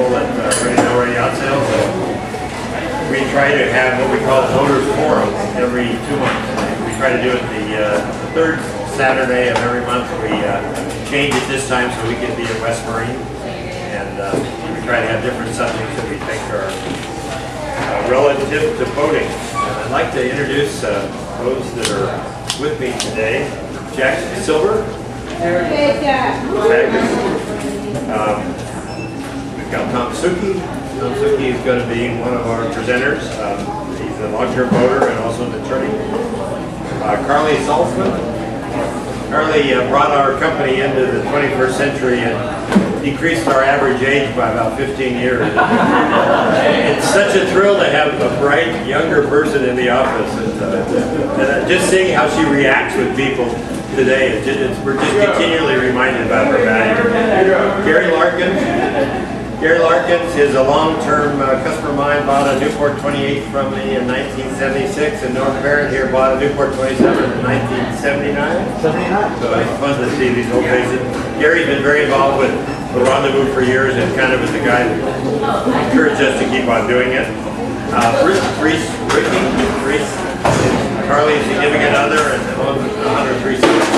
people at Marina del Rey Yacht Sales. We try to have what we call Voters Forum every 2 months. We try to do it the third Saturday of every month. We change it this time so we can be at West Marine, and we try to have different subjects that we think are relative to boating. And I'd like to introduce those that are with me today. Jack Silver. Hey, Jack. We've got Tom Suchy. Tom Suchy is going to be one of our presenters. He's a long-term boater and also an attorney. Carly Saltzman. Carly brought our company into the 21st century and decreased our average age by about 15 years. It's such a thrill to have a bright, younger person in the office. And just seeing how she reacts with people today, we're just continually reminded about her value. Gary Larkins. Gary Larkins is a long-term customer of mine, bought a Newport 28 from me in 1976, and North Barrett here bought a Newport 27 in 1979. So it's fun to see these old faces. Gary's been very involved with the Rendezvous for years and kind of is the guy that encouraged us to keep on doing it. Reese is Carly's significant other and owns 103 stores.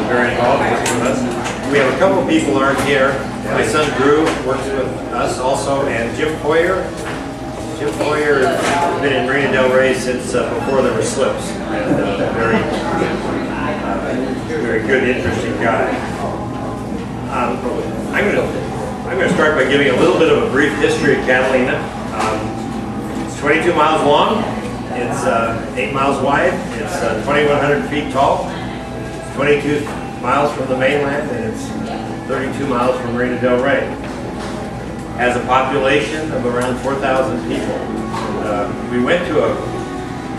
Very involved with us. We have a couple people aren't here. My son Drew works with us also, and Jim Hoyer. Jim Hoyer has been in Marina del Rey since before there were slips, and very good, interesting guy. I'm going to start by giving a little bit of a brief history of Catalina. It's 22 miles long. It's 8 miles wide. It's 2,100 feet tall. It's 22 miles from the mainland, and it's 32 miles from Marina del Rey. Has a population of around 4,000 people.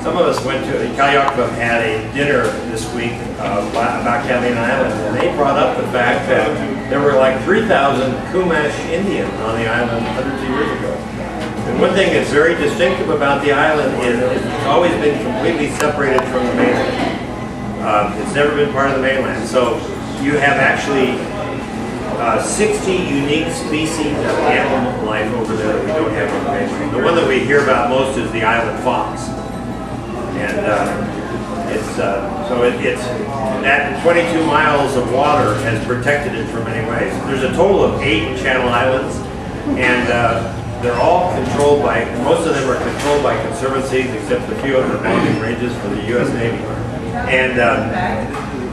Some of us went to, the Kayak Club had a dinner this week about Catalina Island, and they brought up the fact that there were like 3,000 Chumash Indians on the island hundreds of years ago. And one thing that's very distinctive about the island is it's always been completely separated from the mainland. It's never been part of the mainland. So you have actually 60 unique species of animal life over there that we don't have on the mainland. The one that we hear about most is the island fox. And that 22 miles of water has protected it from many ways. There's a total of 8 Channel Islands, and they're all controlled by, most of them are controlled by conservancies, except a few of them are mounting ranges for the U.S. Navy. And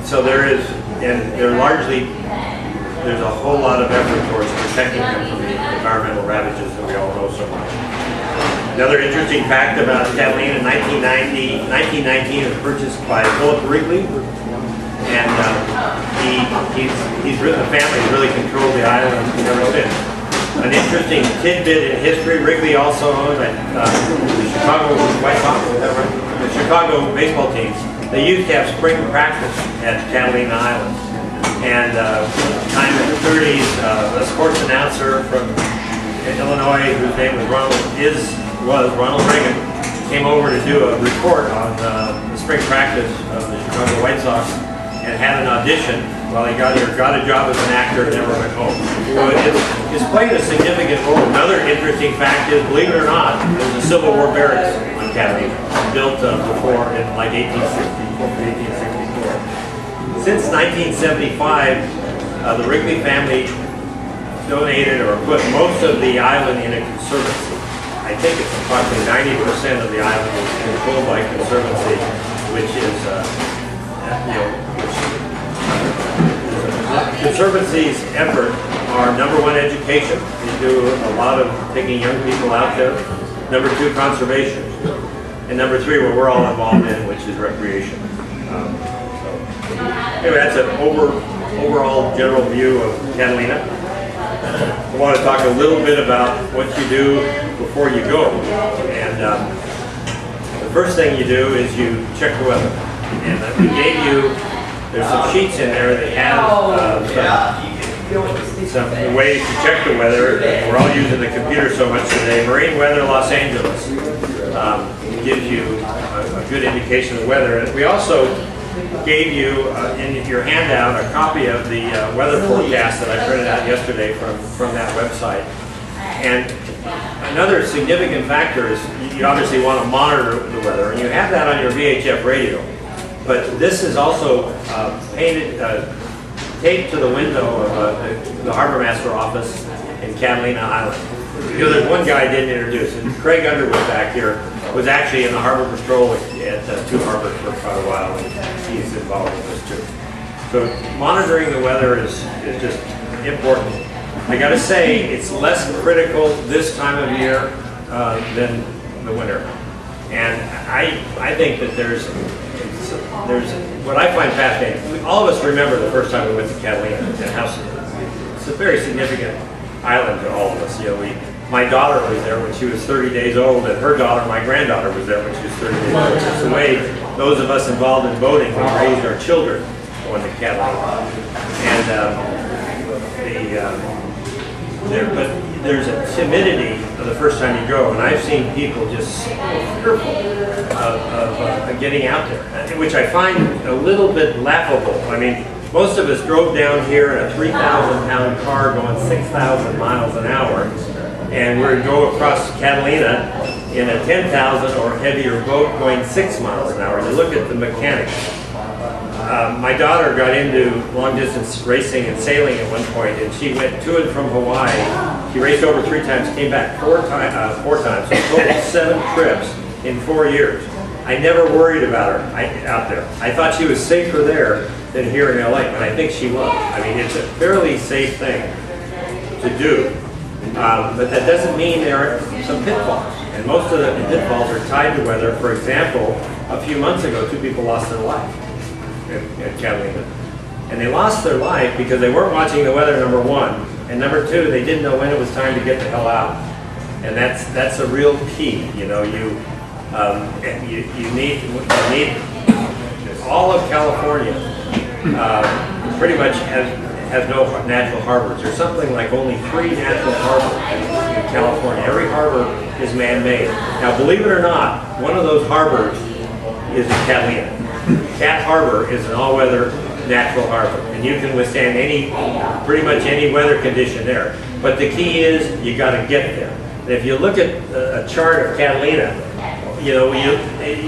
so there's a whole lot of effort towards protecting them from the environmental ravages that we all know so much. Another interesting fact about Catalina, in 1919 it was purchased by Philip Wrigley, and the family has really controlled the island ever since. An interesting tidbit in history, Wrigley also owned the Chicago White Sox, is that right? The Chicago baseball teams. They used to have spring practice at Catalina Island. And time in the 30s, a sports announcer from Illinois, whose name was Ronald Reagan, came over to do a report on the spring practice of the Chicago White Sox and had an audition. While he got here, got a job as an actor, and never went home. So it's played a significant role. Another interesting fact is, believe it or not, there's a Civil War barracks on Catalina, built before in like 1864. Since 1975, the Wrigley family donated or put most of the island in a conservancy. I think it's approximately 90% of the island is controlled by conservancy, which is, Conservancy's effort are number 1, education. They do a lot of taking young people out there. Number 2, conservation. And number 3, what we're all involved in, which is recreation. Anyway, that's an overall general view of Catalina. I want to talk a little bit about what you do before you go. And the first thing you do is you check the weather. And we gave you, there's some sheets in there that have some ways to check the weather. We're all using the computer so much today. Marine Weather Los Angeles gives you a good indication of the weather. And we also gave you in your handout a copy of the weather forecast that I printed out yesterday from that website. And another significant factor is you obviously want to monitor the weather, and you have that on your VHF radio. But this is also taped to the window of the Harbor Master office in Catalina Island. You know, there's one guy I didn't introduce, and Craig Underwood back here was actually in the Harbor Patrol at Two Harbors for quite a while, and he's involved in this too. So monitoring the weather is just important. I got to say, it's less critical this time of year than the winter. And I think that there's what I find fascinating. All of us remember the first time we went to Catalina, and how it's a very significant island to all of us. You know, my daughter was there when she was 30 days old, and her daughter, my granddaughter, was there when she was 30 days old. It's the way those of us involved in boating have raised our children going to Catalina. And but there's a timidity the first time you go, and I've seen people just so fearful of getting out there, which I find a little bit laughable. I mean, most of us drove down here in a 3,000-pound car going 6,000 miles an hour, and we're to go across Catalina in a 10,000 or heavier boat going 6 miles an hour. You look at the mechanics. My daughter got into long-distance racing and sailing at one point, and she went to and from Hawaii. She raced over 3 times, came back four times, so total 7 trips in 4 years. I never worried about her out there. I thought she was safer there than here in LA, and I think she was. I mean, it's a fairly safe thing to do, but that doesn't mean there aren't some pitfalls. And most of the pitfalls are tied to weather. For example, a few months ago, 2 people lost their life at Catalina. And they lost their life because they weren't watching the weather, number one. And number two, they didn't know when it was time to get the hell out. And that's a real key. You know, you need all of California pretty much has no natural harbors. There's something like only 3 natural harbors in California. Every harbor is man-made. Now, believe it or not, one of those harbors is in Catalina. Cat Harbor is an all-weather natural harbor, and you can withstand pretty much any weather condition there. But the key is you got to get there. And if you look at a chart of Catalina, you know, you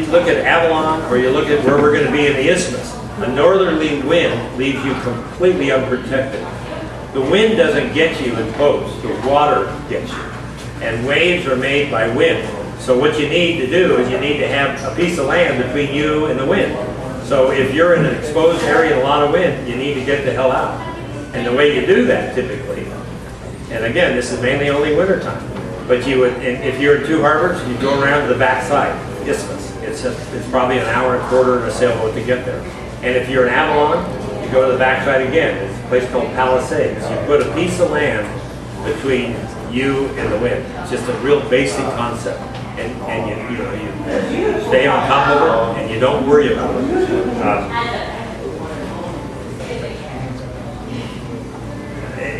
look at Avalon, or you look at where we're going to be in the isthmus. A northerly wind leaves you completely unprotected. The wind doesn't get you in boats, the water gets you. And waves are made by wind. So what you need to do is you need to have a piece of land between you and the wind. So if you're in an exposed area and a lot of wind, you need to get the hell out. And the way you do that typically, and again, this is mainly only wintertime, but you would, if you're in 2 harbors, you go around to the backside, isthmus. It's probably an hour and a quarter in a sailboat to get there. And if you're in Avalon, you go to the backside again. It's a place called Palisades. You put a piece of land between you and the wind. It's just a real basic concept. And you stay on top of it, and you don't worry about it.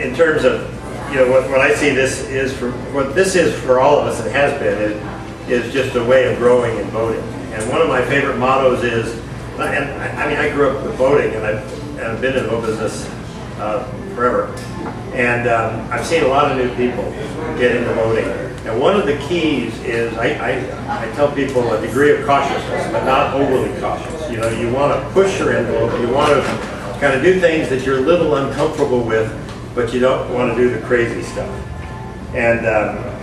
In terms of, you know, what I see this is for all of us, and has been, is just a way of growing and boating. And one of my favorite mottos is, and I mean, I grew up with boating, and I've been in the boat business forever. And I've seen a lot of new people get into boating. And one of the keys is, I tell people, a degree of cautiousness, but not overly cautious. You know, you want to push your envelope, you want to kind of do things that you're a little uncomfortable with, but you don't want to do the crazy stuff. And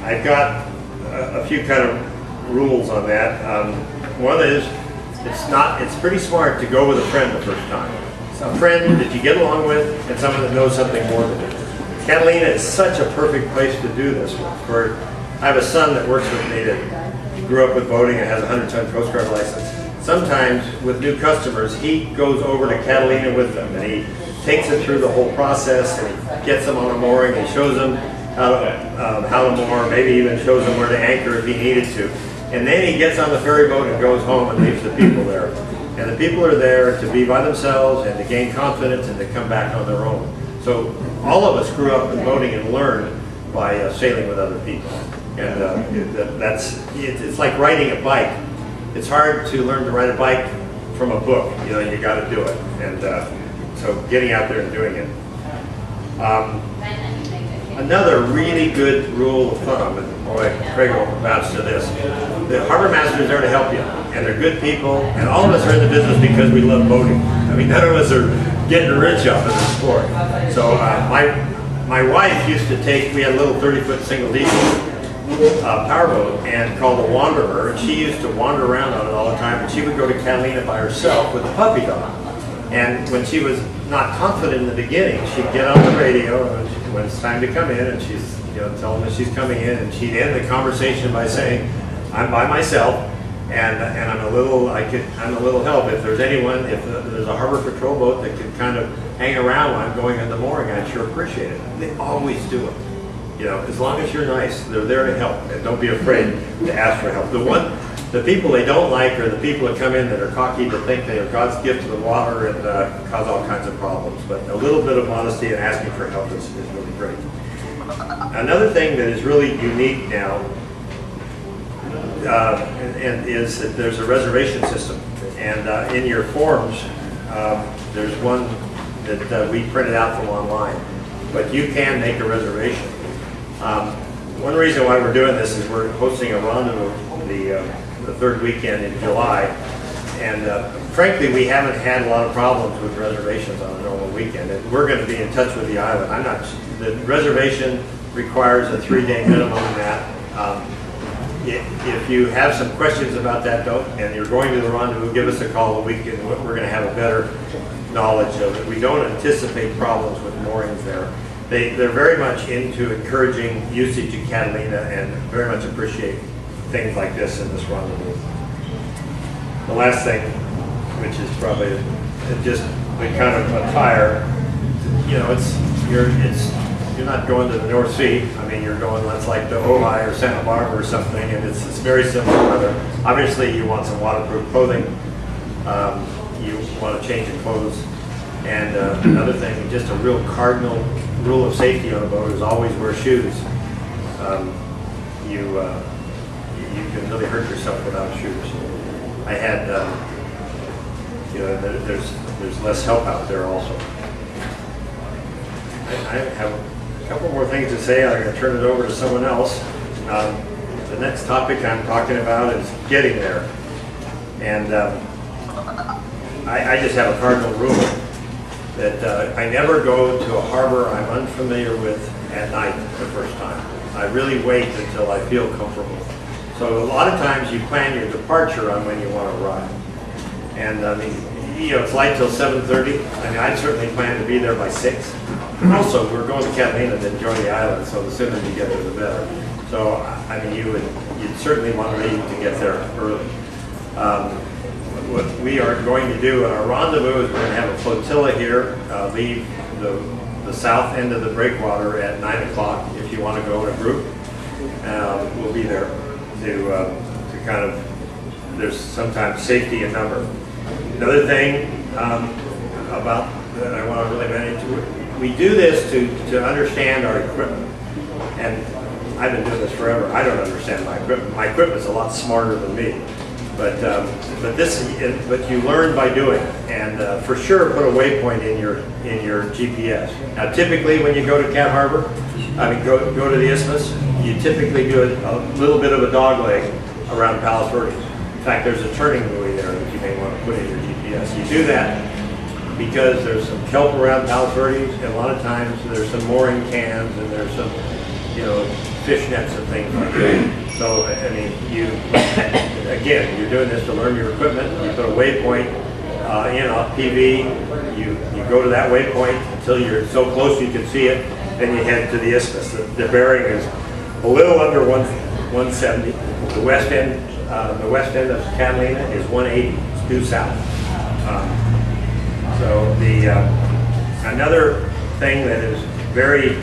I've got a few kind of rules on that. One is, it's pretty smart to go with a friend the first time. A friend that you get along with, and someone that knows something more than you. Catalina is such a perfect place to do this with. I have a son that works with me that grew up with boating and has a 100-ton Coast Guard license. Sometimes with new customers, he goes over to Catalina with them, and he takes them through the whole process, and he gets them on a mooring and shows them how to moor, maybe even shows them where to anchor if he needed to. And then he gets on the ferry boat and goes home and leaves the people there. And the people are there to be by themselves and to gain confidence and to come back on their own. So all of us grew up in boating and learned by sailing with other people. And it's like riding a bike. It's hard to learn to ride a bike from a book. You know, you got to do it. And so getting out there and doing it. Another really good rule of thumb, and boy, Craig will vouch to this, the harbor master is there to help you, and they're good people, and all of us are in the business because we love boating. I mean, none of us are getting rich off of the sport. So my wife used to take, we had a little 30-foot single diesel powerboat and called the Wanderer, and she used to wander around on it all the time, and she would go to Catalina by herself with a puppy dog. And when she was not confident in the beginning, she'd get on the radio when it's time to come in, and she's, tell them that she's coming in, and she'd end the conversation by saying, "I'm by myself, and I'm a little help. If there's anyone, if there's a harbor patrol boat that can kind of hang around while I'm going on the mooring, I'd sure appreciate it." They always do it. As long as you're nice, they're there to help, and don't be afraid to ask for help. The people they don't like are the people that come in that are cocky, to think they are God's gift to the water and cause all kinds of problems. But a little bit of modesty and asking for help is really great. Another thing that is really unique now and is that there's a reservation system. And in your forms, there's one that we printed out from online. But you can make a reservation. One reason why we're doing this is we're hosting a rendezvous the third weekend in July, and frankly, we haven't had a lot of problems with reservations on a normal weekend. And we're going to be in touch with the island. The reservation requires a 3-day minimum on that. If you have some questions about that, and you're going to the rendezvous, give us a call, and we're going to have a better knowledge of it. We don't anticipate problems with moorings there. They're very much into encouraging usage in Catalina and very much appreciate things like this in this rendezvous. The last thing, which is probably just the kind of attire, you're not going to the North Sea. I mean, you're going, let's like to Ojai or Santa Barbara or something, and it's very similar weather. Obviously, you want some waterproof clothing. You want to change your clothes. And another thing, just a real cardinal rule of safety on a boat is always wear shoes. You can really hurt yourself without shoes. I had, there's less help out there also. I have a couple more things to say. I'm going to turn it over to someone else. The next topic I'm talking about is getting there. And I just have a cardinal rule that I never go to a harbor I'm unfamiliar with at night the first time. I really wait until I feel comfortable. So a lot of times you plan your departure on when you want to arrive. And it's light till 7:30. I mean, I'd certainly plan to be there by 6. Also, we're going to Catalina to enjoy the island, so the sooner you get there, the better. So, I mean, you'd certainly want to leave to get there early. What we are going to do in our rendezvous is we're going to have a flotilla here, leave the south end of the breakwater at 9 o'clock if you want to go in a group. We'll be there to kind of, there's sometimes safety in number. Another thing about that I want to really mention, we do this to understand our equipment. And I've been doing this forever. I don't understand my equipment. My equipment's a lot smarter than me. But you learn by doing, and for sure put a waypoint in your GPS. Now, typically when you go to Cat Harbor, go to the Isthmus, you typically do a little bit of a dog leg around Palos Verdes. In fact, there's a turning buoy there that you may want to put in your GPS. You do that because there's some kelp around Palos Verdes, and a lot of times there's some mooring cans and there's some, fish nets and things like that. So, I mean, again, you're doing this to learn your equipment. You put a waypoint in off PV. You go to that waypoint until you're so close you can see it. Then you head to the Isthmus. The bearing is a little under 170. The west end of Catalina is 180. It's due south. So another thing that is very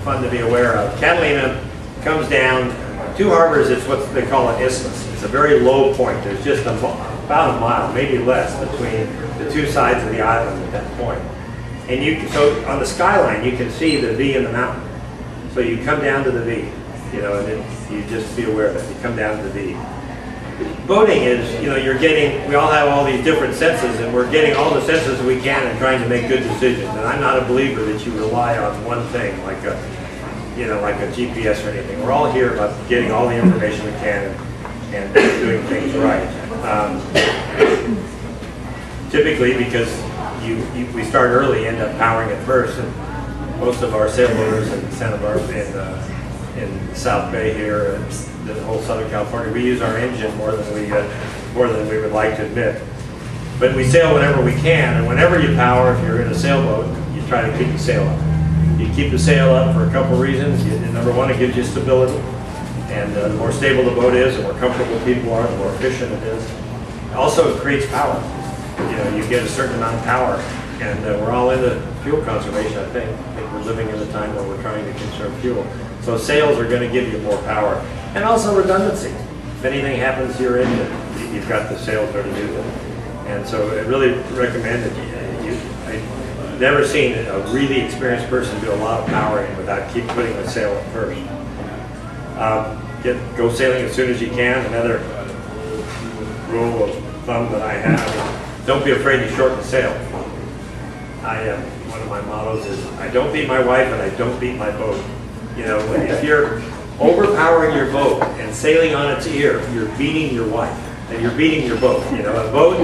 fun to be aware of. Catalina comes down 2 harbors. It's what they call an isthmus. It's a very low point. There's just about a mile, maybe less, between the 2 sides of the island at that point. And so on the skyline, you can see the V in the mountain. So you come down to the V, and you just be aware of it. You come down to the V. boating is, you know, we all have all these different senses, and we're getting all the senses we can and trying to make good decisions. And I'm not a believer that you rely on one thing, like a GPS or anything. We're all here about getting all the information we can and doing things right. Typically, because we start early, end up powering it first, and most of our sailboaters in Santa Barbara, in South Bay here, and the whole Southern California, we use our engine more than we would like to admit. But we sail whenever we can, and whenever you power, if you're in a sailboat, you try to keep the sail up. You keep the sail up for a couple reasons. Number one, it gives you stability, and the more stable the boat is, the more comfortable people are, the more efficient it is. Also, it creates power. You know, you get a certain amount of power, and we're all into fuel conservation. I think we're living in a time where we're trying to conserve fuel. So sails are going to give you more power, and also redundancy. If anything happens to your engine, you've got the sails there to do that. And so I really recommend that I've never seen a really experienced person do a lot of powering without keep putting the sail up first. Go sailing as soon as you can. Another rule of thumb that I have: don't be afraid to shorten the sail. One of my mottos is, I don't beat my wife and I don't beat my boat. You know, if you're overpowering your boat and sailing on its ear, you're beating your wife and you're beating your boat. You know, a boat.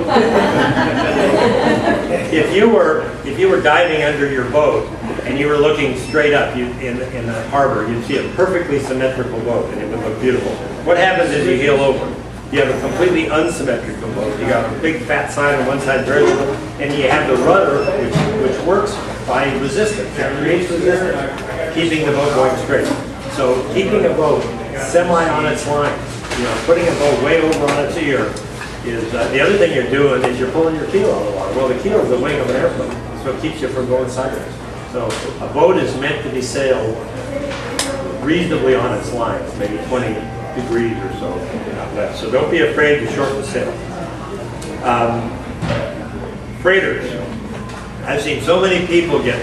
if you were diving under your boat and you were looking straight up in the harbor, you'd see a perfectly symmetrical boat and it would look beautiful. What happens is you heel over. You have a completely unsymmetrical boat. You got a big fat side on one side, very little, and you have the rudder, which works by resistance. It creates resistance, keeping the boat going straight. So keeping a boat semi on its line, you know, putting a boat way over on its ear is the other thing you're doing is you're pulling your keel out of the water. Well, the keel is the wing of an airplane, so it keeps you from going sideways. So a boat is meant to be sailed reasonably on its line, maybe 20 degrees or so, not less. So don't be afraid to shorten the sail. Freighters. I've seen so many people get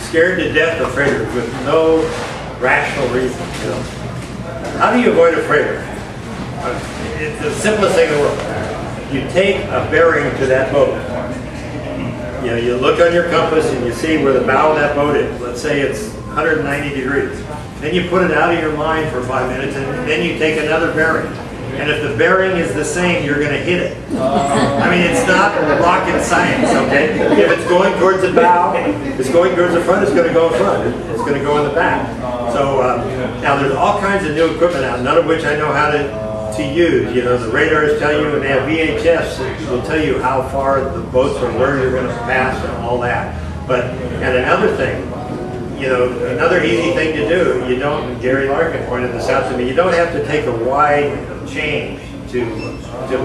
scared to death of freighters with no rational reason. You know, how do you avoid a freighter? It's the simplest thing in the world. You take a bearing to that boat. You know, you look on your compass and you see where the bow of that boat is. Let's say it's 190 degrees. Then you put it out of your mind for 5 minutes, and then you take another bearing. And if the bearing is the same, you're going to hit it. I mean, it's not rocket science, okay? If it's going towards the bow, it's going towards the front, it's going to go in front. It's going to go in the back. So now there's all kinds of new equipment out, none of which I know how to use. You know, the radars tell you, and they have VHFs that will tell you how far the boats are, where you're going to pass, and all that. And another thing, you know, another easy thing to do, you don't, Gary Larkin pointed this out to me, you don't have to take a wide change to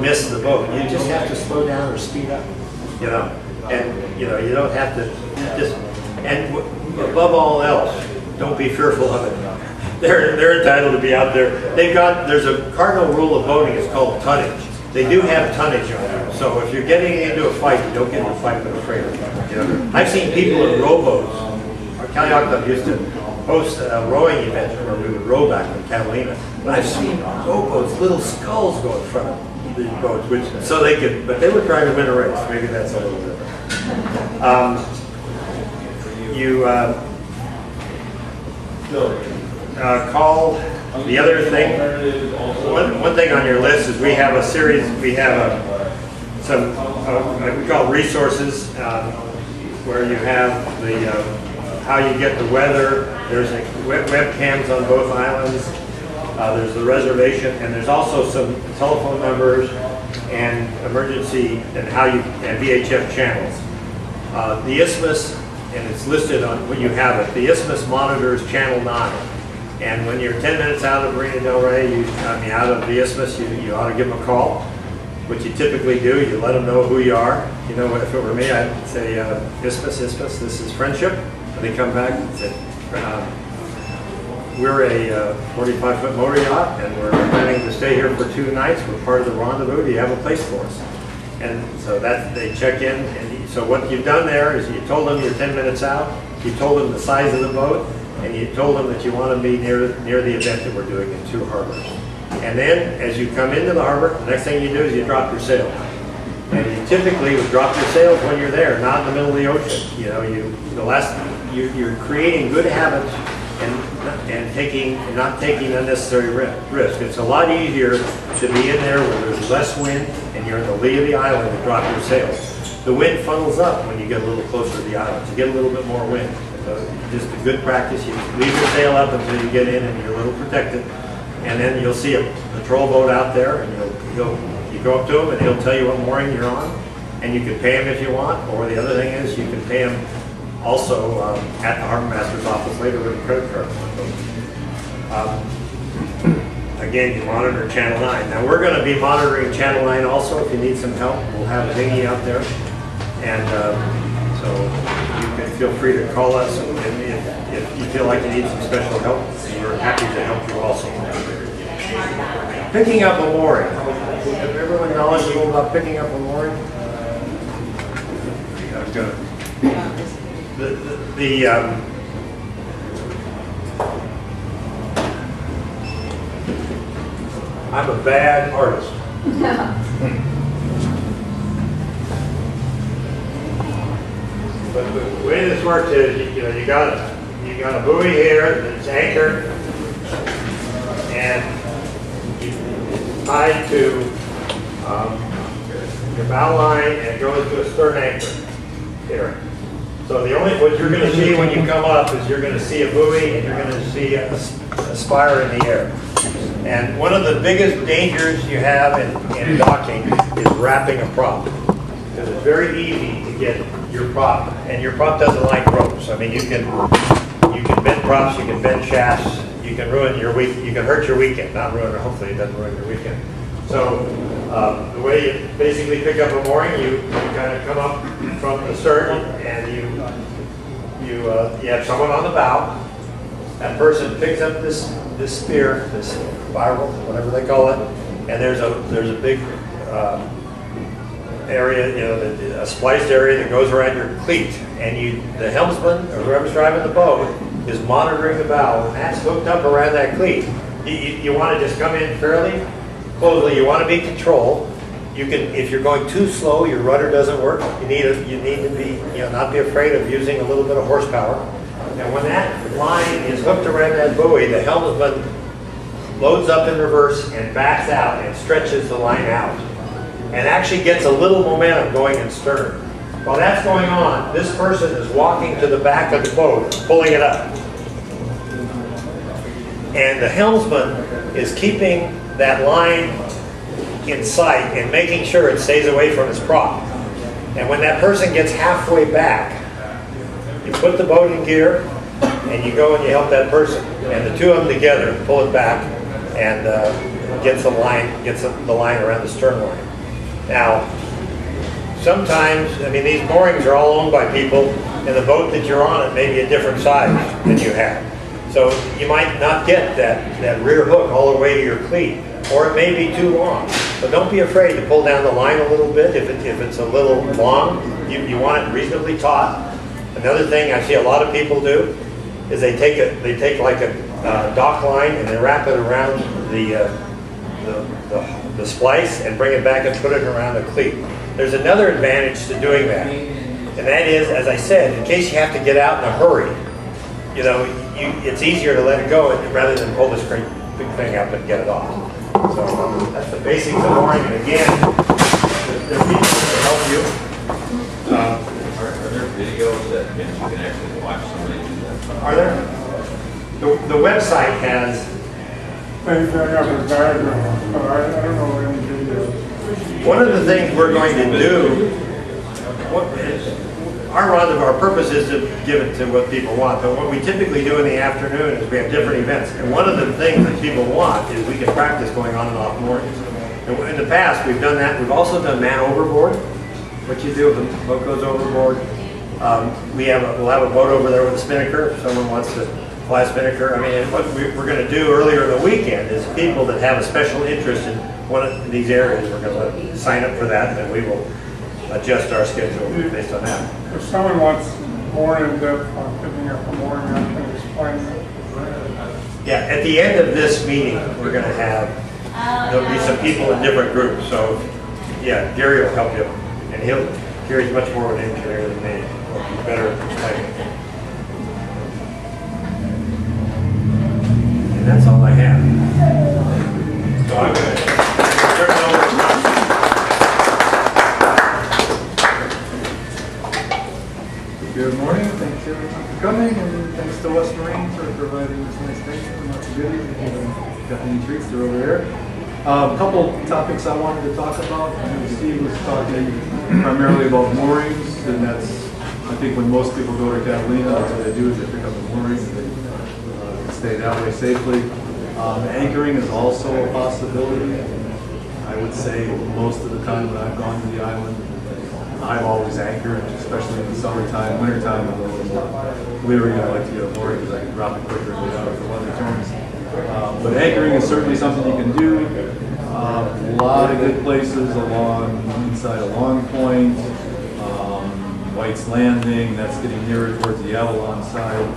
miss the boat. You just have to slow down or speed up, you know, and, you know, you don't have to just, and above all else, don't be fearful of it. They're entitled to be out there. There's a cardinal rule of boating, it's called tonnage. They do have tonnage on there. So if you're getting into a fight, you don't get in a fight with a freighter. You know, I've seen people in rowboats. Our Cal Yacht Club used to host a rowing event where we would row back from Catalina. But I've seen rowboats, little skulls go in front of these boats, but they were trying to win a race. Maybe that's a little different. Call the other thing. One thing on your list is we have a series. We have some we call resources where you have the how you get the weather. There's webcams on both islands. There's the reservation, and there's also some telephone numbers and emergency and VHF channels. The Isthmus, and it's listed on when you have it. The Isthmus monitors channel 9, and when you're 10 minutes out of Marina del Rey, out of the Isthmus, you ought to give them a call. What you typically do, you let them know who you are. You know, if it were me, I'd say, Isthmus, this is Friendship. And they come back and say, we're a 45-foot motor yacht, and we're planning to stay here for 2 nights. We're part of the rendezvous. Do you have a place for us? And so they check in. And so what you've done there is you told them you're 10 minutes out. You told them the size of the boat, and you told them that you want to be near the event that we're doing in 2 harbors. And then as you come into the harbor, the next thing you do is you drop your sail. And you typically would drop your sails when you're there, not in the middle of the ocean. You know, you're creating good habits and not taking unnecessary risk. It's a lot easier to be in there where there's less wind and you're in the lee of the island and drop your sails. The wind funnels up when you get a little closer to the island. You get a little bit more wind. So just a good practice. You leave your sail up until you get in and you're a little protected. And then you'll see a patrol boat out there, and you go up to him and he'll tell you what mooring you're on, and you can pay him if you want. Or the other thing is you can pay him also at the harbor master's office later with a credit card. Again, you monitor Channel 9. Now we're going to be monitoring Channel 9 also. If you need some help, we'll have a dinghy out there, and so you can feel free to call us. And if you feel like you need some special help, we're happy to help you also. Picking up a mooring. Is everyone knowledgeable about picking up a mooring? I'm gonna. I'm a bad artist. But the way this works is, you got a buoy here that's anchored and tied to your bow line, and it goes to a stern anchor here. So what you're going to see when you come up is you're going to see a buoy and you're going to see a spire in the air. And one of the biggest dangers you have in docking is wrapping a prop. Because it's very easy to get your prop, and your prop doesn't like ropes. I mean, you can bend props, you can bend shafts, you can ruin your you can hurt your weekend. Not ruin it, hopefully it doesn't ruin your weekend. So the way you basically pick up a mooring, you kind of come up from the stern, and you have someone on the bow. That person picks up this spear, this spiral, whatever they call it, and there's a big area, a spliced area that goes around your cleat, and the helmsman or whoever's driving the boat is monitoring the bow, and that's hooked up around that cleat. You want to just come in fairly closely. You want to be in control. You can, if you're going too slow, your rudder doesn't work. You need to be, not be afraid of using a little bit of horsepower. And when that line is hooked around that buoy, the helmsman loads up in reverse and backs out and stretches the line out, and actually gets a little momentum going in stern. While that's going on, this person is walking to the back of the boat, pulling it up. And the helmsman is keeping that line in sight and making sure it stays away from his prop. And when that person gets halfway back, you put the boat in gear and you go and you help that person. And the two of them together pull it back and gets the line around the stern line. Now, sometimes, these moorings are all owned by people, and the boat that you're on, it may be a different size than you have. So you might not get that rear hook all the way to your cleat, or it may be too long. But don't be afraid to pull down the line a little bit if it's a little long. You want it reasonably taut. Another thing I see a lot of people do is they take like a dock line and they wrap it around the splice and bring it back and put it around the cleat. There's another advantage to doing that, and that is, as I said, in case you have to get out in a hurry, it's easier to let it go rather than pull this great big thing up and get it off. So that's the basics of mooring. And again, there are people to help you. Are there videos that you can actually watch somebody do that? Are there? The website has. I have a diagram, but I don't know any videos. One of the things we're going to do, our purpose is to give it to what people want, but what we typically do in the afternoon is we have different events. And one of the things that people want is we can practice going on and off moorings. And in the past, we've done that. We've also done man overboard. What you do if the boat goes overboard. We'll have a boat over there with a spinnaker if someone wants to fly a spinnaker. What we're going to do earlier in the weekend is people that have a special interest in one of these areas, we're going to sign up for that, and then we will adjust our schedule based on that. If someone wants more in depth on picking up a mooring, I can explain that. Yeah, at the end of this meeting, we're going to have there'll be some people in different groups. So yeah, Gary will help you, and Gary's much more of an engineer than me. He'll be better at explaining. And that's all I have. So I'm going to turn it over to Tom. Good morning, thanks everyone for coming, and thanks to West Marine for providing this nice venue and lots of goodies, and got any treats, they're over there. A couple topics I wanted to talk about. I know Steve was talking primarily about moorings, and that's, I think when most people go to Catalina, that's what they do, is they pick up a mooring and they stay that way safely. Anchoring is also a possibility. I would say most of the time when I've gone to the island, I've always anchored, especially in the summertime. Wintertime, I'm a little more leery. I like to get a mooring because I can drop it quicker and get out if the weather turns. But anchoring is certainly something you can do. A lot of good places along inside of Long Point, White's Landing. That's getting nearer towards the Avalon side.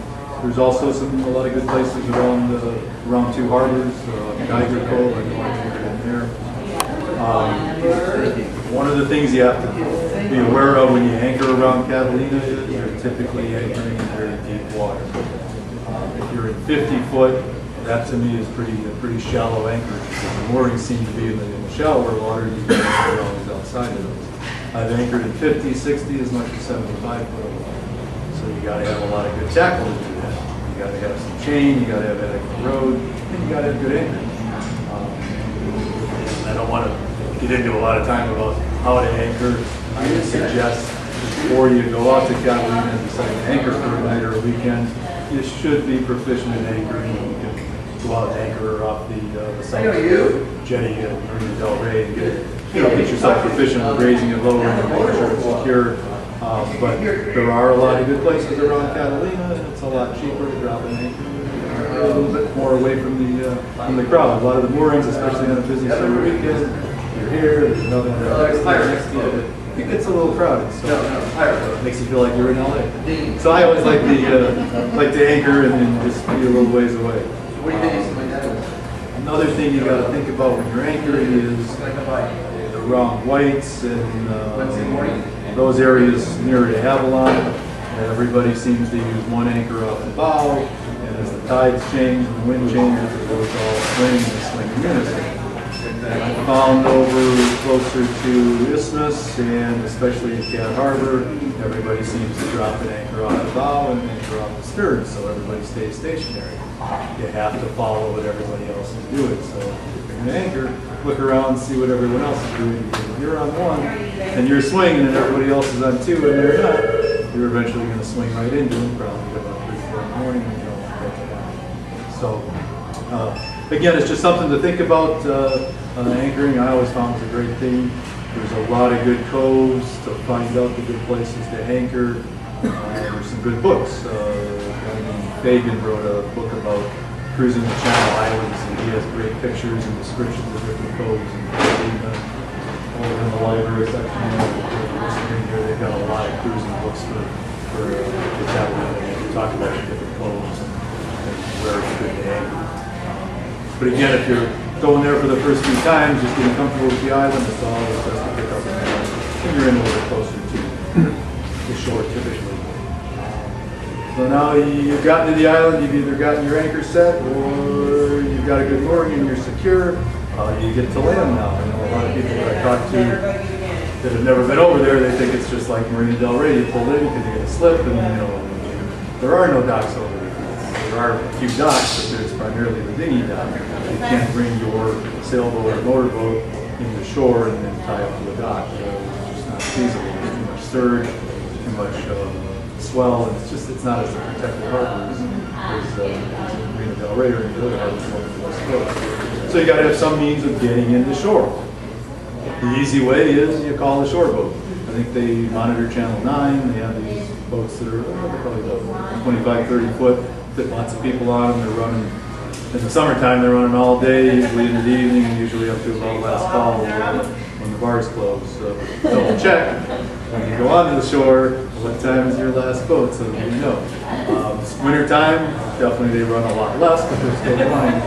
There's also a lot of good places around Two Harbors, Geiger Cove. I know I anchored in there. One of the things you have to be aware of when you anchor around Catalina is you're typically anchoring in very deep water. If you're in 50 foot, that to me is a pretty shallow anchorage, because the moorings seem to be in the shallower water. You can anchor always outside of those. I've anchored in 50, 60, as much as 75 foot of water. So you got to have a lot of good tackle to do that. You got to have some chain, you got to have adequate road, and you got to have good anchor. I don't want to get into a lot of time about how to anchor. I would suggest before you go out to Catalina and decide to anchor for a night or a weekend, you should be proficient in anchoring. You can go out and anchor off the south jetty at Marina del Rey and get yourself proficient with raising it lower and making sure it's secure. But there are a lot of good places around Catalina, and it's a lot cheaper to drop an anchor. A little bit more away from the crowd. A lot of the moorings, especially on a busy summer weekend, you're here, there's another next to you. It gets a little crowded, so it makes you feel like you're in LA. So I always like to anchor and then just be a little ways away. Another thing you got to think about when you're anchoring is around Whites and those areas near the Avalon. Everybody seems to use one anchor off the bow, and as the tides change and the wind changes, it goes all swing in unison. And I found over closer to Isthmus, and especially in Cat Harbor, everybody seems to drop an anchor off the bow and anchor off the stern, so everybody stays stationary. You have to follow what everybody else is doing. So if you're going to anchor, look around and see what everyone else is doing. Because if you're on one and you're swinging and everybody else is on two and they're not, you're eventually going to swing right into them, probably about 3 in the morning when you don't catch it out. So again, it's just something to think about. Anchoring, I always found was a great thing. There's a lot of good coves to find out the good places to anchor. There's some good books. Fagan wrote a book about cruising the Channel Islands, and he has great pictures and descriptions of different coves. And over in the library section here, they've got a lot of cruising books for the Catalina. They talk about the different coves and where it's good to anchor. But again, if you're going there for the first few times, just getting comfortable with the island, it's always best to pick up an anchor. And you're in a little bit closer to the shore typically. So now you've gotten to the island, you've either gotten your anchor set or you've got a good mooring and you're secure. You get to land now. I know a lot of people that I talk to that have never been over there, they think it's just like Marina del Rey. You pull in because you're going to slip, and there are no docks over there. There are a few docks, but there's primarily the dinghy dock. You can't bring your sailboat or motorboat into shore and then tie up to a dock. It's just not feasible. There's too much surge, too much swell, and it's not as a protected harbor as Marina del Rey or any other harbors along the West Coast. So you got to have some means of getting into shore. The easy way is you call the shore boat. I think they monitor Channel 9. They have these boats that are probably about 25, 30 foot, fit lots of people on them. They're running, in the summertime, they're running all day, usually into the evening, and usually up to about last call when the bars close. So double check when you go onto the shore what time is your last boat, so you know. It's winter time, definitely they run a lot less, but they're still running.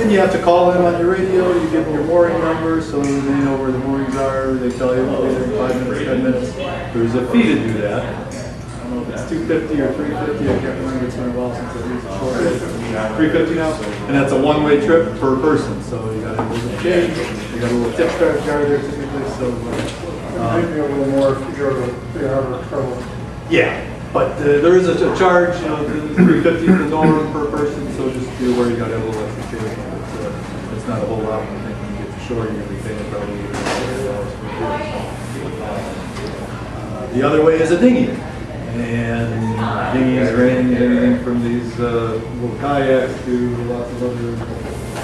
And you have to call in on your radio, you give them your mooring number, so they know where the moorings are, they tell you they'll be there in 5 minutes, 10 minutes. There's a fee to do that. I don't know if it's $250 or $350, I can't remember, it's been a while since I've used it before. $350 now, and that's a one-way trip per person, so you got a little change, you got a little tip jar there typically, so. Maybe a little more if you go to the outer trouble. Yeah, but there is a charge, you know, $350 for normal per person, so just be aware you gotta have a little extra change. It's not a whole lot when you get to shore, you're gonna be paying probably $100 per year. The other way is a dinghy. And dinghies range anything from these little kayaks to lots of other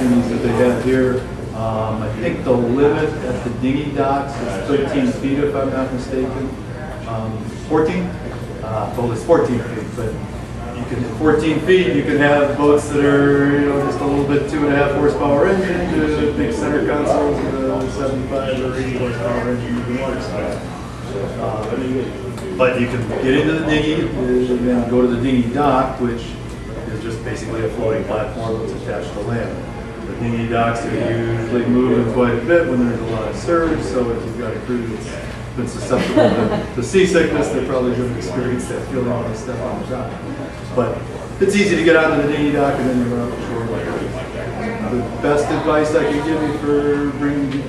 dinghies that they have here. I think the limit at the dinghy docks is 13 feet if I'm not mistaken. 14? Well, it's 14 feet, but you can, 14 feet, you can have boats that are, you know, just a little bit 2.5 horsepower engine to big center consoles with a 75 or 80 horsepower engine you can water style. But you can get into the dinghy and then go to the dinghy dock, which is just basically a floating platform that's attached to land. The dinghy docks are usually moving quite a bit when there's a lot of surge, so if you've got a crew that's been susceptible to seasickness, they're probably going to experience that feeling when they step on the dock. But it's easy to get onto the dinghy dock and then you're out the shore. The best advice I can give you for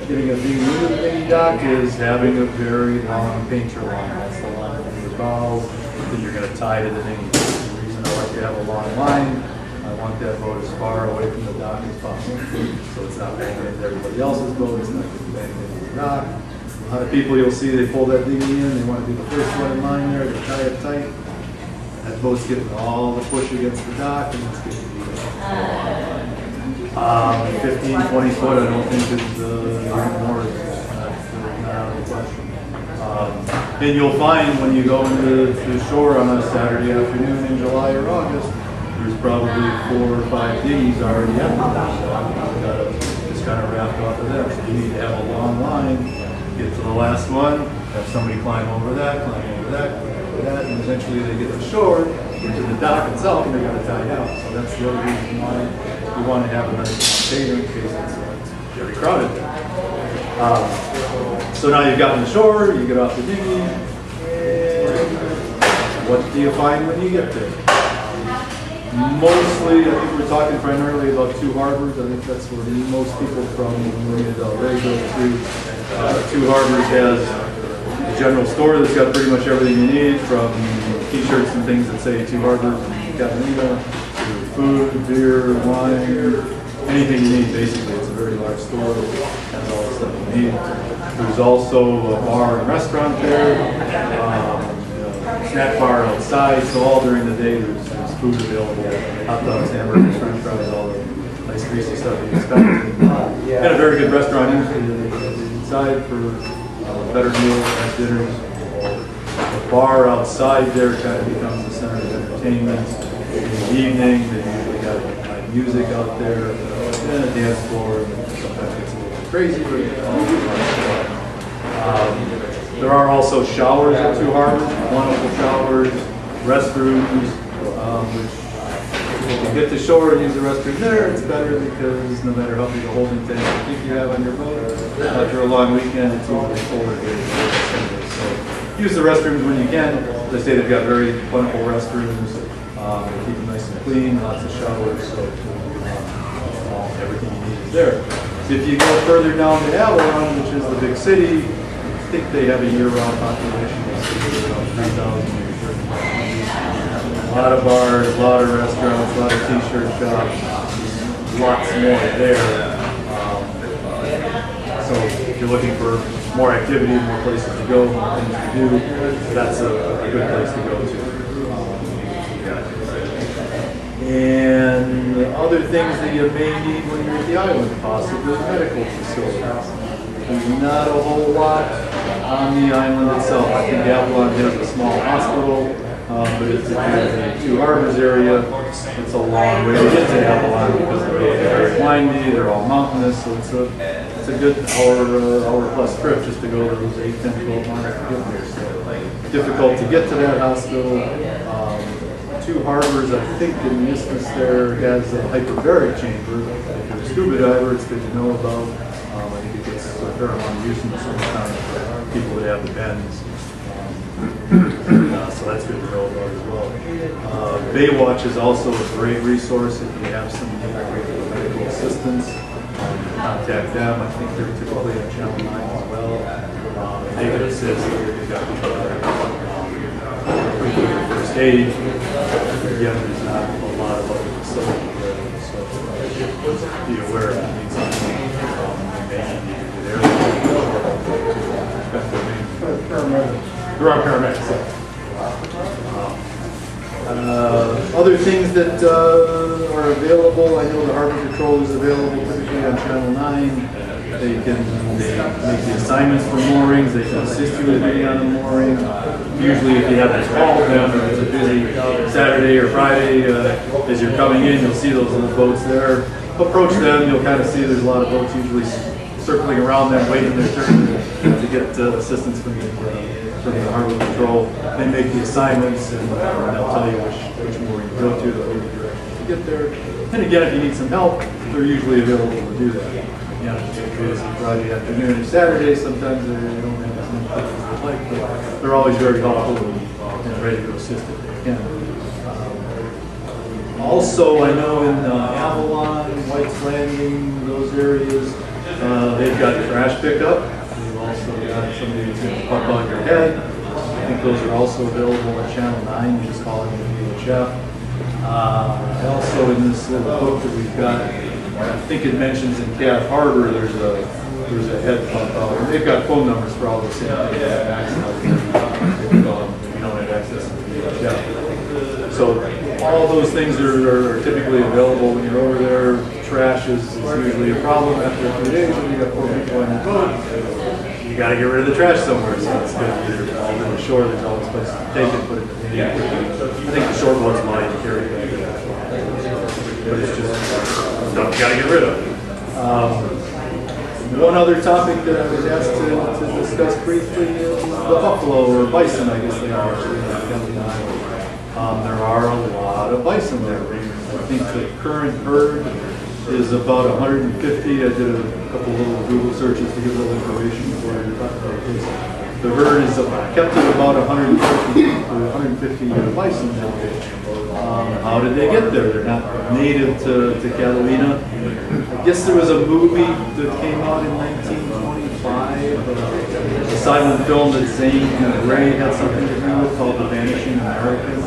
getting a dinghy into the dinghy dock is having a very long painter line. That's the line from your bow that you're going to tie to the dinghy. The reason I like to have a long line, I want that boat as far away from the dock as possible. So it's not banging into everybody else's boat, it's not getting banged into the dock. A lot of people you'll see, they pull that dinghy in, they want to be the first one in line there, they tie it tight. That boat's getting all the push against the dock and it's getting 15, 20 foot, I don't think is more. Not out of the question. And you'll find when you go into the shore on a Saturday afternoon in July or August, there's probably 4 or 5 dinghies already at the dock. You gotta just kind of wrap off of them. So you need to have a long line, get to the last one, have somebody climb over that, climb over that, and eventually they get to shore, get to the dock itself, and they got to tie it out. So that's the other reason why you want to have a nice container in case it's very crowded there. So now you've gotten to shore, you get off the dinghy, and what do you find when you get there? Mostly, I think we're talking primarily about 2 harbors. I think that's where most people from Marina del Rey go to. 2 harbors has a general store that's got pretty much everything you need, from t-shirts and things that say 2 harbors and Catalina, to food, beer, wine, anything you need basically. It's a very large store that has all the stuff you need. There's also a bar and restaurant there, snack bar outside, so all during the day there's food available, hot dogs, hamburgers, french fries, all the nice greasy stuff you expect. And a very good restaurant inside for better meals, nice dinners. The bar outside there kind of becomes the center of entertainment. In the evening, they usually got live music out there, and a dance floor, and sometimes it's a little bit crazy, but it's all fun. There are also showers at 2 harbors, wonderful showers, restrooms, which if you get to shore and use the restroom there, it's better because no matter how big a holding tank you think you have on your boat, after a long weekend, it's usually colder here. So use the restrooms when you can. They say they've got very plentiful restrooms. They keep them nice and clean, lots of showers, so everything you need is there. So if you go further down to Avalon, which is the big city, I think they have a year-round population of around 3,000 maybe 30,000. A lot of bars, a lot of restaurants, a lot of t-shirt shops, lots more there. So if you're looking for more activity, more places to go, more things to do, that's a good place to go to. And the other things that you may need when you're at the island, possibly medical facilities. There's not a whole lot on the island itself. I think Avalon has a small hospital, but if you're in the 2 harbors area, it's a long way to get to Avalon because the roads are very windy, they're all mountainous, so it's a a good hour plus trip just to go those 8, 10, 12 miles to get there. So difficult to get to that hospital. Two harbors, I think in the isthmus there has a hyperbaric chamber. If you're a scuba diver, it's good to know about. I think it gets a fair amount of use in the summertime for people that have the bends. So that's good to know about as well. Baywatch is also a great resource if you have some medical assistance. Contact them. I think they're typically on Channel 9 as well. They can assist. They've got first aid. Again, there's not a lot of other facilities there, so be aware if you need something. You may need to be there. There are paramedics. Other things that are available, I know the Harbor Patrol is available typically on Channel 9. They make the assignments for moorings. They can assist you with getting on a mooring. Usually if you have to call them, if it's a busy Saturday or Friday, as you're coming in, you'll see those little boats there. Approach them, you'll kind of see there's a lot of boats usually circling around them, waiting their turn to get assistance from the Harbor Patrol. They make the assignments and they'll tell you which mooring to go to, the direction to get there. And again, if you need some help, they're usually available to do that. Again, if it's busy Friday afternoon and Saturday, sometimes they don't have as many people as they'd like, but they're always very helpful and ready to assist if they can. Also, I know in Avalon, White's Landing, those areas, they've got trash pickup. They've also got somebody who's going to pump on your head. I think those are also available on Channel 9. You just call it VHF. Also in this little book that we've got, I think it mentions in Cat Harbor, there's a head pump out. And they've got phone numbers for all the same things. We don't have access to VHF. So all those things are typically available when you're over there. Trash is usually a problem after a few days when you got 4 people on your boat. You got to get rid of the trash somewhere, so it's good. Either all in the shore, there's always places to take it, put it in the I think the short one's mine to carry it. But it's just stuff you got to get rid of. One other topic that I was asked to discuss briefly is the buffalo or bison, I guess they are actually in Catalina Island. There are a lot of bison there. I think the current herd is about 150. I did a couple little Google searches to get a little information before I talked about this. The herd is kept at about 150 bison now. How did they get there? They're not native to Catalina. I guess there was a movie that came out in 1925, a silent film that Zane and Ray had something to do with called The Vanishing American. I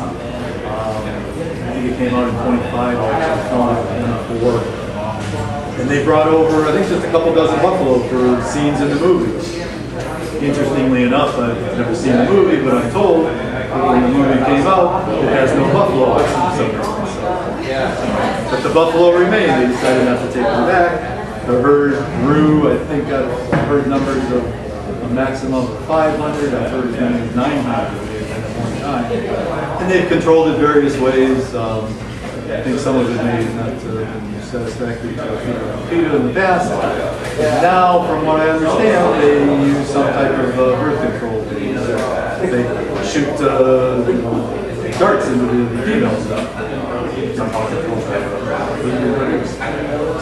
think it came out in 25, actually filmed in 24. And they brought over, I think, just a couple dozen buffalo for scenes in the movie. Interestingly enough, I've never seen the movie, but I'm told that when the movie came out, it has no buffalo in some reason. But the buffalo remained. They decided not to take them back. The herd grew. I think I've heard numbers of a maximum of 500. I've heard as many as 900 at one time. And they've controlled it various ways. I think some of it may not have been satisfactory to PETA in the past. Now, from what I understand, they use some type of birth control. They shoot darts into the females.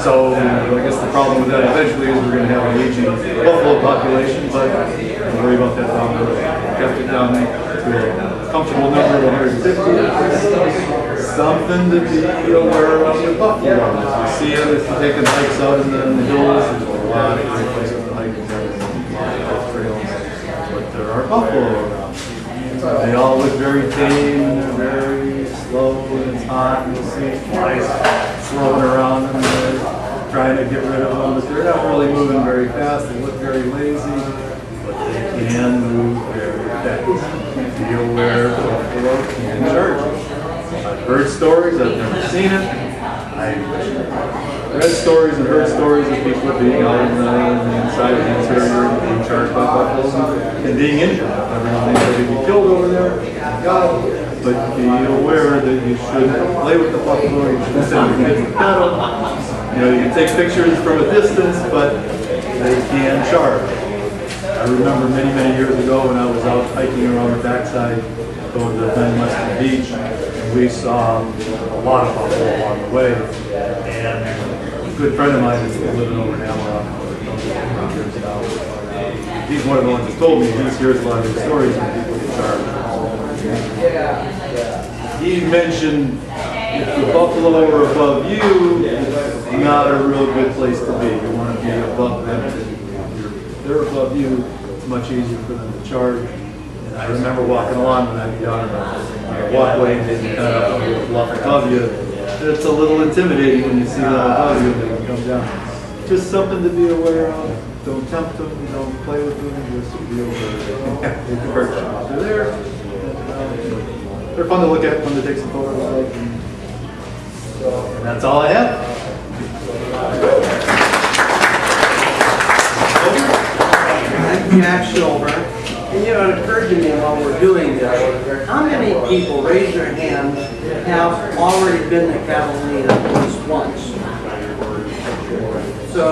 So I guess the problem with that eventually is we're going to have an aging buffalo population, but don't worry about that down the road. Kept it down to a comfortable number of 150. Something to be aware of with buffalo. You see it if you're taking hikes out in the hills. There's a lot of great places to hike and trails, but there are buffalo around. They all look very tame and they're very slow when it's hot. You'll see flies swirling around and they're trying to get rid of them, but they're not really moving very fast. They look very lazy, but they can move very fast. Be aware of buffalo can charge you. I've heard stories, I've never seen it. I've read stories and heard stories of people being out in the inside of the interior and being charged by buffaloes and being injured. I've never known anybody be killed over there, thank God. But be aware that you shouldn't play with the buffalo, you shouldn't send your kids to pet them. You know, you can take pictures from a distance, but they can charge. I remember many, many years ago when I was out hiking around the backside, going to Bend Weston Beach, and we saw a lot of buffalo along the way. And a good friend of mine is living over in Avalon. He's one of the ones that told me he hears a lot of these stories when people get charged. He mentioned if the buffalo are above you, it's not a real good place to be. You want to be above them. If they're above you, it's much easier for them to charge. And I remember walking along when I'd be on a walkway and they'd kind of bluff above you. It's a little intimidating when you see them above you and they can come down. Just something to be aware of. Don't tempt them, don't play with them, just be aware of them. They can hurt you. They're there. And, they're fun to look at, fun to take some photos of. And that's all I have. I'm Jack Silver, and you know, it occurred to me while we're doing this, how many people, raise their hands, have already been to Catalina at least once? So,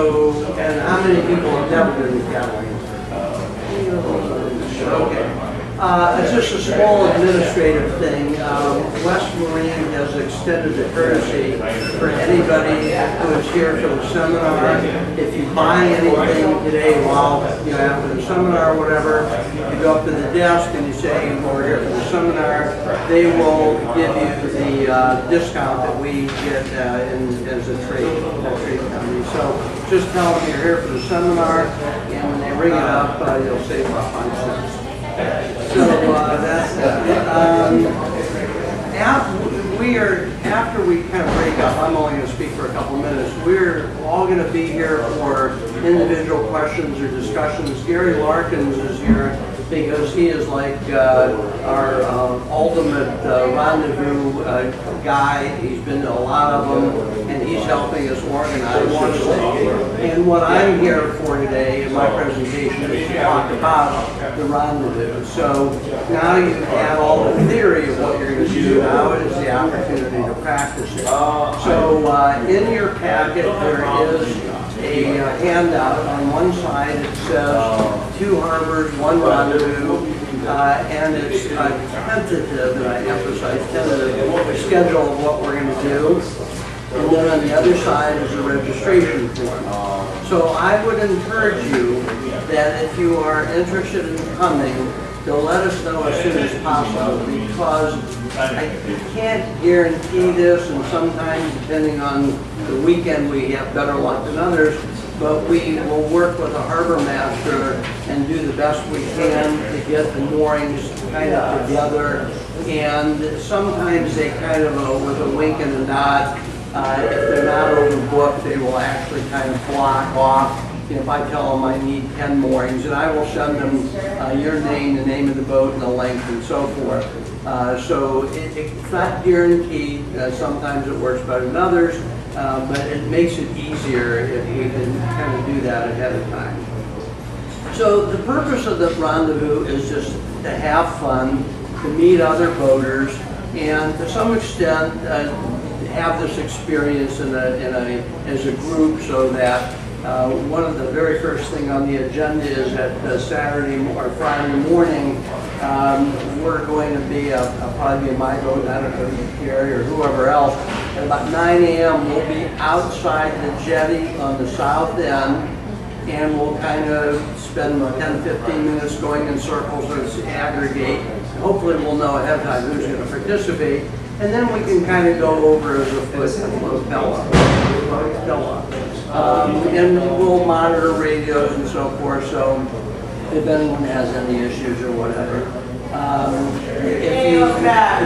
and how many people have never been to Catalina? Okay. It's just a small administrative thing. West Marine has extended the courtesy for anybody who is here for the seminar. If you buy anything today while after the seminar or whatever, you go up to the desk and you say, we're here for the seminar, they will give you the discount that we get as a trade company. So just tell them you're here for the seminar, and when they ring it up, you'll save about 5 cents. So that's after we kind of break up, I'm only going to speak for a couple minutes. We're all going to be here for individual questions or discussions. Gary Larkins is here because he is like our ultimate rendezvous guy. He's been to a lot of them, and he's helping us organize one. And what I'm here for today in my presentation is to talk about the rendezvous. So now you have all the theory of what you're going to do. Now is the opportunity to practice it. So in your packet there is a handout. On one side it says 2 harbors, 1 rendezvous, and it's tentative, and I emphasize tentative, schedule of what we're going to do. And then on the other side is a registration form. So I would encourage you that if you are interested in coming, to let us know as soon as possible, because I can't guarantee this, and sometimes depending on the weekend we have better luck than others, but we will work with a harbor master and do the best we can to get the moorings kind of together. And sometimes they kind of, with a wink and a nod, if they're not overbooked, they will actually kind of block off. If I tell them I need 10 moorings, and I will send them your name, the name of the boat, and the length, and so forth. So it's not guaranteed. Sometimes it works better than others, but it makes it easier if we can kind of do that ahead of time. So the purpose of the rendezvous is just to have fun, to meet other boaters, and to some extent have this experience as a group, so that one of the very first thing on the agenda is that Saturday or Friday morning, we're going to be probably in my boat, I don't know, Gary or whoever else. At about 9 a.m. we'll be outside the jetty on the south end, and we'll kind of spend 10-15 minutes going in circles to aggregate. Hopefully we'll know ahead of time who's going to participate, and then we can kind of go over as a flotilla. And we'll monitor radios and so forth, so if anyone has any issues or whatever.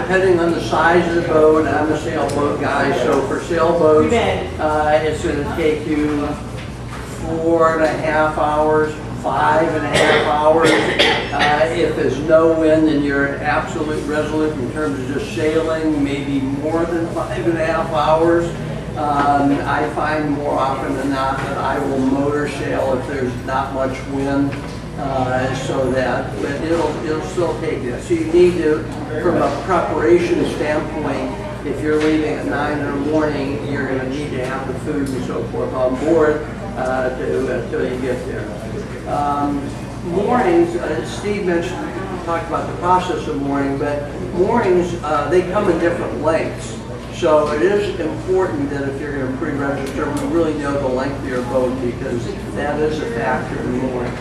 Depending on the size of the boat, I'm a sailboat guy, so for sailboats, it's going to take you 4.5 hours, 5.5 hours. If there's no wind and you're absolutely resolute in terms of just sailing, maybe more than 5.5 hours. I find more often than not that I will motor sail if there's not much wind, so that but it'll still take you. So you need to, from a preparation standpoint, if you're leaving at 9 in the morning, you're going to need to have the food and so forth on board. until you get there. Moorings, Steve mentioned, talked about the process of mooring, but moorings, they come in different lengths. So it is important that if you're going to pre-register, we really know the length of your boat because that is a factor in mooring.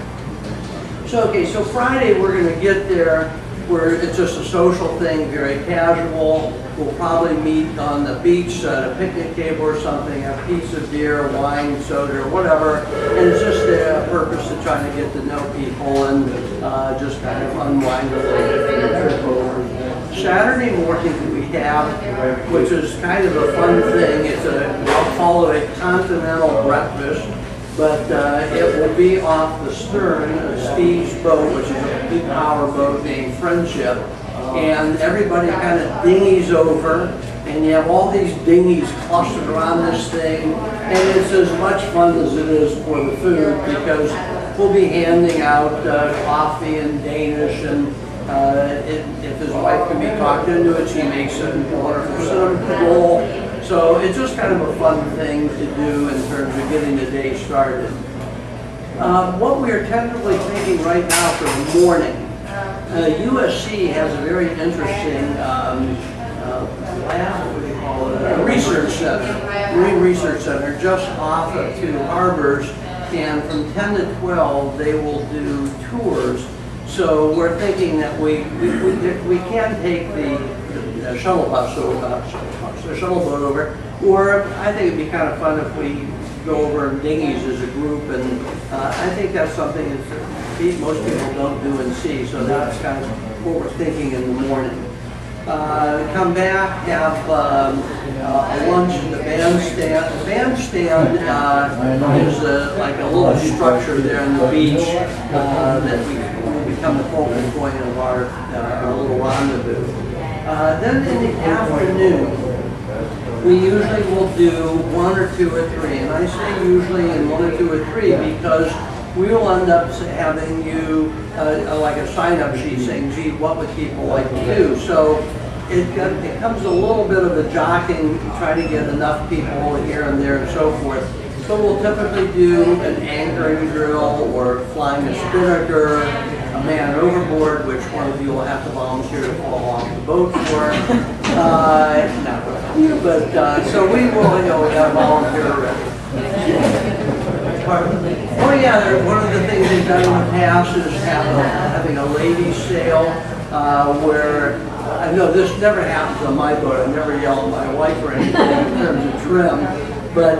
So, okay, so Friday we're going to get there where it's just a social thing, very casual. We'll probably meet on the beach at a picnic table or something, have pizza, beer, wine, soda, or whatever. And it's just a purpose to try to get to know people and just kind of unwind a little bit from the trip over. Saturday morning we have, which is kind of a fun thing, it's I'll call it a continental breakfast. But it will be off the stern of Steve's boat, which is a big power boat named Friendship. And everybody kind of dinghies over, and you have all these dinghies clustered around this thing. And it's as much fun as it is for the food because we'll be handing out coffee and Danish. And if his wife can be talked into it, she makes a wonderful cinnamon roll. So it's just kind of a fun thing to do in terms of getting the day started. What we're tentatively thinking right now for the morning, USC has a very interesting lab, what do you call it, a research center, marine research center, just off of two harbors, and from 10 to 12 they will do tours. So we're thinking that we can take the shuttle bus over, the shuttle boat over, or I think it'd be kind of fun if we go over in dinghies as a group, and I think that's something that most people don't do and see, so that's kind of what we're thinking in the morning. Come back, have a lunch in the bandstand. The bandstand is like a little structure there on the beach that will become the focal point of our little rendezvous. Then in the afternoon, we usually will do 1 or 2 or 3, and I say usually in 1 or 2 or 3 because we will end up having you like a sign-up sheet saying, gee, what would people like to do? So it comes a little bit of a jockeying, trying to get enough people here and there and so forth. So we'll typically do an anchoring drill or flying a spinnaker, a man overboard, which one of you will have to volunteer to fall off the boat for. Not really, but so we will, we got a volunteer already. Oh yeah, one of the things they've done in the past is having a ladies' sail where, I know this never happens on my boat, I never yell at my wife or anything in terms of trim, but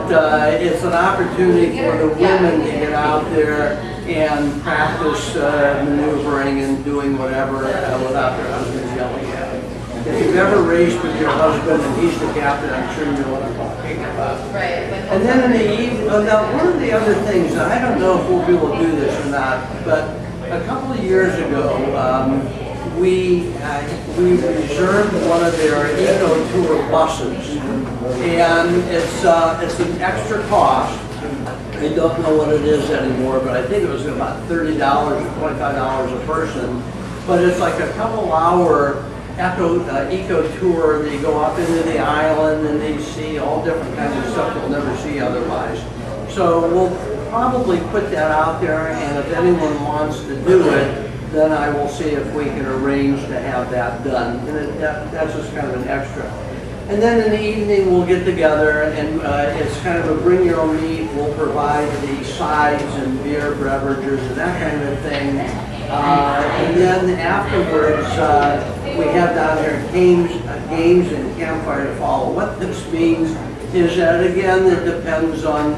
it's an opportunity for the women to get out there and practice maneuvering and doing whatever without their husbands yelling at them. If you've ever raced with your husband and he's the captain, I'm sure you know what I'm talking about. Right. And then in the evening, now one of the other things, and I don't know if we'll be able to do this or not, but a couple of years ago, we reserved one of their eco tour buses, and it's an extra cost. I don't know what it is anymore, but I think it was about $30 or $25 a person. But it's like a couple-hour eco tour. They go up into the island and they see all different kinds of stuff you'll never see otherwise. So we'll probably put that out there, and if anyone wants to do it, then I will see if we can arrange to have that done. And that's just kind of an extra. And then in the evening we'll get together, and it's kind of a bring your own meat. We'll provide the sides and beer, beverages, and that kind of thing. And then afterwards, we have down here games and campfire to follow. What this means is that, again, it depends on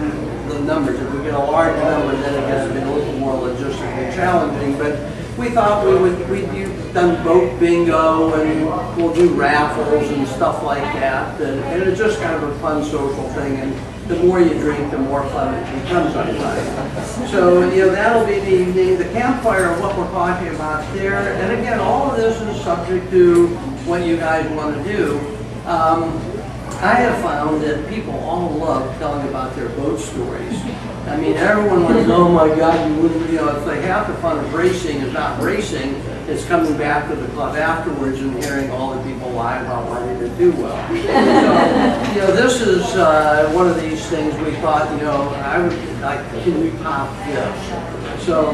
the numbers. If we get a large number, then it gets to be a little more logistically challenging. But we thought we've done boat bingo, and we'll do raffles and stuff like that. And it's just kind of a fun social thing. And the more you drink, the more fun it becomes on time. So, that'll be the evening. The campfire, what we're talking about there, and again, all of this is subject to what you guys want to do. I have found that people all love telling about their boat stories. I mean, everyone wants, oh my God, you wouldn't, it's like half the fun of racing is not racing, it's coming back to the club afterwards and hearing all the people lie about why they didn't do well. So, this is one of these things we thought, you know, I would like, can we pop this? So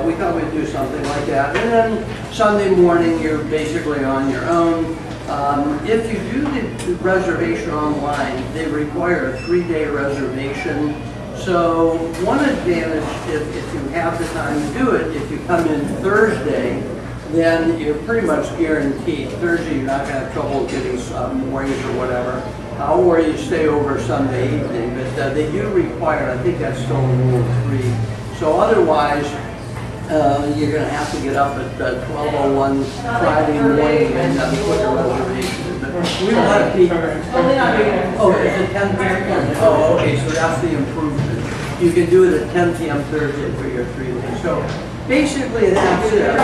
we thought we'd do something like that. And then Sunday morning, you're basically on your own. If you do the reservation online, they require a 3-day reservation. So one advantage, if you have the time to do it, if you come in Thursday, then you're pretty much guaranteed. Thursday, you're not going to have trouble getting moorings or whatever. Or you stay over Sunday evening, but they do require, I think that's still Rule 3. So otherwise, you're going to have to get up at 12:01 Friday morning and put your reservation in. But we want to keep. Oh, is it 10 p.m.? Oh, okay, so that's the improvement. You can do it at 10 p.m. Thursday for your 3 days. So basically, that's it.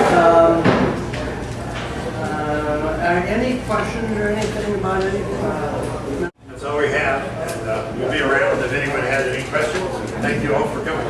Any questions or anything about anything? That's all we have, and we'll be around if anyone has any questions. Thank you all for coming.